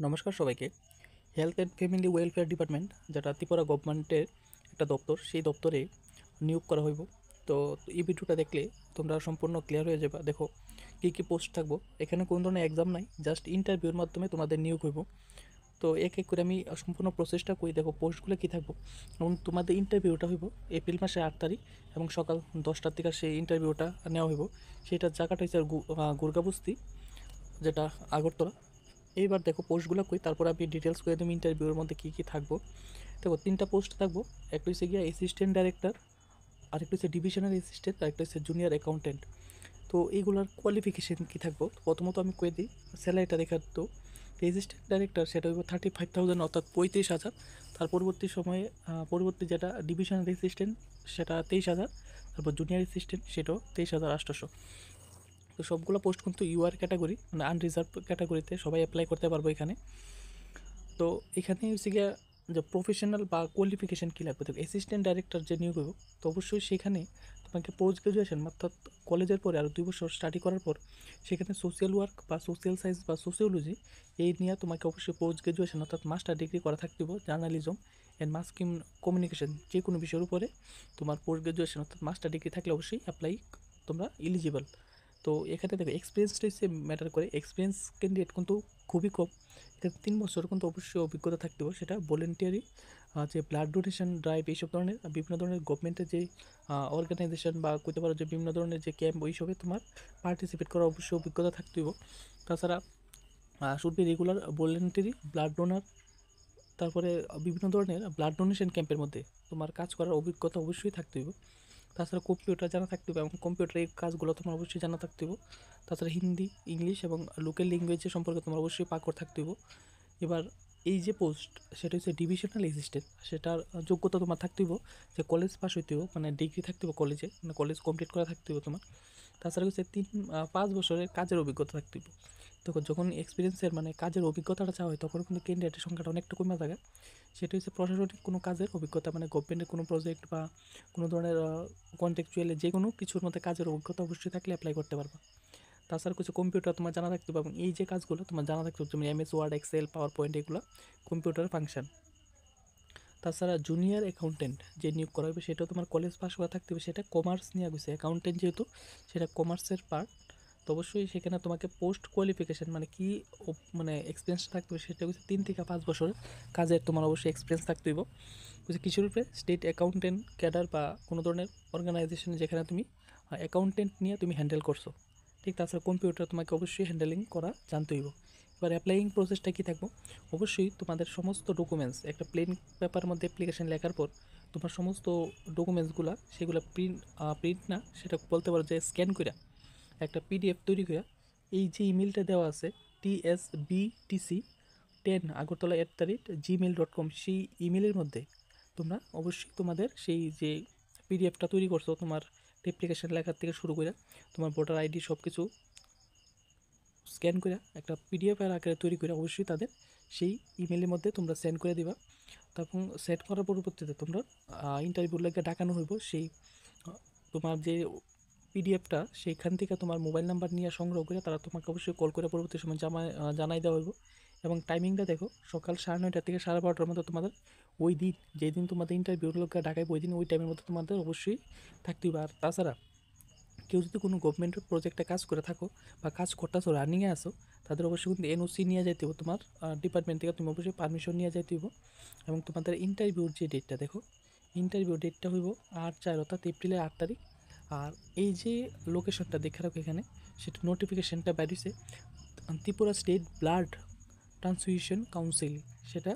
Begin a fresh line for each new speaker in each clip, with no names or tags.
নমস্কার সবাইকে। Health and family welfare department, যেটা ত্রিপুরা গভর্নমেন্টের একটা দপ্তর, সেই দপ্তরে নিয়োগ করা হইব। তো এই ভিডিওটা দেখলে তোমরা সম্পূর্ণ ক্লিয়ার হয়ে যাবে। দেখো কী কী পোস্ট থাকবো। এখানে কোনো ধরনের এক্সাম নাই, জাস্ট ইন্টারভিউর মাধ্যমে তোমাদের নিয়োগ হইব। তো এক এক করে আমি সম্পূর্ণ প্রসেসটা করি। দেখো পোস্টগুলো কী থাকবো, এবং তোমাদের ইন্টারভিউটা হইব এপ্রিল মাসের 8 তারিখ এবং সকাল 10টার থেকে সেই ইন্টারভিউটা নেওয়া হইব। সেটার জায়গাটা হচ্ছে গুরগাবস্তি, যেটা আগরতলা। এইবার দেখো পোস্টগুলো কই, তারপর আমি ডিটেলস করে তুমি ইন্টারভিউর মধ্যে কী কী থাকবো। দেখো 3টা পোস্ট থাকবো। একটা হচ্ছে গিয়ে অ্যাসিস্ট্যান্ট ডাইরেক্টর, আরেকটা হচ্ছে ডিভিশনাল অ্যাসিস্ট্যান্ট, আরেকটা হচ্ছে জুনিয়র অ্যাকাউন্টেন্ট। তো এইগুলোর কোয়ালিফিকেশান কী থাকবো, প্রথমত আমি কয়ে দিই স্যালারিটা দেখার। তো অ্যাসিস্ট্যান্ট ডাইরেক্টর সেটা হইব 35,000, অর্থাৎ 35,000। তার পরবর্তী সময়ে পরবর্তী যেটা ডিভিশনাল অ্যাসিস্ট্যান্ট সেটা 23,000। তারপর জুনিয়র অ্যাসিস্ট্যান্ট সেটাও 23,800। তো সবগুলো পোস্ট কিন্তু ইউআর ক্যাটাগরি, মানে আনরিজার্ভ ক্যাটাগরিতে সবাই অ্যাপ্লাই করতে পারবো এখানে। তো এখানে হচ্ছে গিয়ে যে প্রফেশনাল বা কোয়ালিফিকেশান কী লাগবে, তো অ্যাসিস্ট্যান্ট ডাইরেক্টর যে নিয়োগ হবে, তো অবশ্যই সেখানে তোমাকে পোস্ট গ্রাজুয়েশন, অর্থাৎ কলেজের পরে আরও 2 বছর স্টাডি করার পর সেখানে সোশ্যাল ওয়ার্ক বা সোশ্যাল সায়েন্স বা সোশিওলজি এই নিয়ে তোমাকে অবশ্যই পোস্ট গ্রাজুয়েশন অর্থাৎ মাস্টার ডিগ্রি করা থাকতে হবে। জার্নালিজম অ্যান্ড মাস কমিউনিকেশন যে কোনো বিষয়ের উপরে তোমার পোস্ট গ্রাজুয়েশন অর্থাৎ মাস্টার ডিগ্রি থাকলে অবশ্যই অ্যাপ্লাই তোমরা এলিজিবল। তো এখানে দেখো এক্সপিরিয়েন্সটা হচ্ছে ম্যাটার করে। এক্সপিরিয়েন্স ক্যান্ডিডেট কিন্তু খুবই কম, এখানে 3 বছর কিন্তু অবশ্যই অভিজ্ঞতা থাকতে হবে। সেটা ভলেন্টিয়ারি যে ব্লাড ডোনেশন ড্রাইভ, এইসব ধরনের বিভিন্ন ধরনের গভর্নমেন্টের যে অর্গানাইজেশন বা করতে পারো যে বিভিন্ন ধরনের যে ক্যাম্প, ওইসবে তোমার পার্টিসিপেট করার অবশ্যই অভিজ্ঞতা থাকতে হবে। তাছাড়া should be regular voluntary blood donor. তারপরে বিভিন্ন ধরনের ব্লাড ডোনেশন ক্যাম্পের মধ্যে তোমার কাজ করার অভিজ্ঞতা অবশ্যই থাকতে হবে। তাছাড়া কম্পিউটার জানা থাকতে হবে, এবং কম্পিউটারের কাজগুলো তোমার অবশ্যই জানা থাকতে হবে। তাছাড়া হিন্দি, ইংলিশ এবং লোকাল ল্যাঙ্গুয়েজের সম্পর্কে তোমার অবশ্যই পাকড় থাকতে হবে। এবার এই যে পোস্ট সেটা হচ্ছে ডিভিশনাল অ্যাসিস্ট্যান্ট, সেটার যোগ্যতা তোমার থাকতে হবে যে কলেজ পাস হইতে হবে, মানে ডিগ্রি থাকতে হবে কলেজে, মানে কলেজ কমপ্লিট করা থাকতে হবে তোমার। তাছাড়া হচ্ছে 5 বছরের কাজের অভিজ্ঞতা থাকতে হবে। তখন যখন এক্সপিরিয়েন্সের মানে কাজের অভিজ্ঞতাটা চাওয়া হয়, তখন কিন্তু ক্যান্ডিডেটের সংখ্যাটা অনেকটা কমে থাকে। সেটা হচ্ছে প্রশাসনিক কোনো কাজের অভিজ্ঞতা, মানে গভর্নমেন্টের কোনো প্রজেক্ট বা কোনো ধরনের কন্ট্রাকচুয়ালি যে কোনো কিছুর মধ্যে কাজের অভিজ্ঞতা অবশ্যই থাকলে অ্যাপ্লাই করতে পারবা। তাছাড়া কিছু কম্পিউটার তোমার জানা থাকতে হবে, এবং এই যে কাজগুলো তোমার জানা থাকতে হবে, যেমন MS Word, Excel, PowerPoint, এগুলো কম্পিউটার ফাংশন। তাছাড়া জুনিয়র অ্যাকাউন্টেন্ট যে নিয়োগ করা হবে সেটাও তোমার কলেজ পাস করা থাকতে হবে। সেটা কমার্স নিয়ে গেছে, অ্যাকাউন্টেন্ট যেহেতু সেটা কমার্সের পার্ট। তো অবশ্যই সেখানে তোমাকে পোস্ট কোয়ালিফিকেশান মানে কি মানে এক্সপিরিয়েন্স থাকতে হবে, সেটা হচ্ছে 3 থেকে 5 বছরের কাজের তোমার অবশ্যই এক্সপিরিয়েন্স থাকতে হবে। কিছুর উপরে স্টেট অ্যাকাউন্টেন্ট ক্যাডার বা কোনো ধরনের অর্গানাইজেশন যেখানে তুমি অ্যাকাউন্টেন্ট নিয়ে তুমি হ্যান্ডেল করছো, ঠিক। তাছাড়া কম্পিউটার তোমাকে অবশ্যই হ্যান্ডেলিং করা জানতে হইব। এবার অ্যাপ্লাইং প্রসেসটা কী থাকবো, অবশ্যই তোমাদের সমস্ত ডকুমেন্টস একটা প্লেন পেপার মধ্যে অ্যাপ্লিকেশন লেখার পর তোমার সমস্ত ডকুমেন্টসগুলো সেগুলো প্রিন্ট না, সেটা বলতে পারো যে স্ক্যান করে একটা পিডিএফ তৈরি করে এই যে ইমেলটা দেওয়া আছে TSBTC10 agortala@gmail.com, সেই ইমেলের মধ্যে তোমরা অবশ্যই তোমাদের সেই যে পিডিএফটা তৈরি করছো, তোমার অ্যাপ্লিকেশন লেখার থেকে শুরু করে তোমার ভোটার আইডি সব কিছু স্ক্যান করে একটা পিডিএফের আকারে তৈরি করে অবশ্যই তাদের সেই ইমেলের মধ্যে তোমরা সেন্ড করে দিবা। তখন সেট করার পরবর্তীতে তোমরা ইন্টারভিউ লাগে ডাকানো হইব। সেই তোমার যে পিডিএফটা সেইখান থেকে তোমার মোবাইল নাম্বার নিয়ে সংগ্রহ করে তারা তোমাকে অবশ্যই কল করে পরবর্তী সময় জানাই দেওয়া হইব। এবং টাইমিংটা দেখো সকাল 9:30 থেকে 12:30 মধ্যে তোমাদের ওই দিন যেই দিন তোমাদের ইন্টারভিউর লোক ঢাকায় ওই দিন ওই টাইমের মধ্যে তোমাদের অবশ্যই থাকতে হবে। আর তাছাড়া কেউ যদি কোনো গভর্নমেন্টের প্রজেক্টে কাজ করে থাকো বা কাজ করতেছো, রানিংয়ে আসো, তাদের অবশ্যই কিন্তু এনওসি নিয়ে যাইতে হবে। তোমার ডিপার্টমেন্ট থেকে তুমি অবশ্যই পারমিশন নিয়ে যাইতে হইব। এবং তোমাদের ইন্টারভিউর যে ডেটটা দেখো, ইন্টারভিউ ডেটটা হইব 8/4 অর্থাৎ এপ্রিলের 8 তারিখ। আর এই যে লোকেশনটা দেখে রাখো এখানে, সেটা নোটিফিকেশানটা বেরিয়েছে Tripura state blood transfusion council, সেটা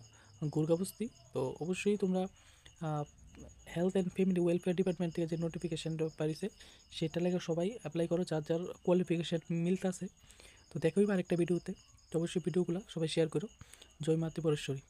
গুরগাবস্তি। তো অবশ্যই তোমরা health and family welfare department থেকে যে নোটিফিকেশানটা পারিছে সেটা লেগে সবাই অ্যাপ্লাই করো যার যার কোয়ালিফিকেশান মিলতে আছে। তো দেখোই আরেকটা ভিডিওতে। তো অবশ্যই ভিডিওগুলো সবাই শেয়ার করো। জয় মা ত্রিপুরেশ্বরী।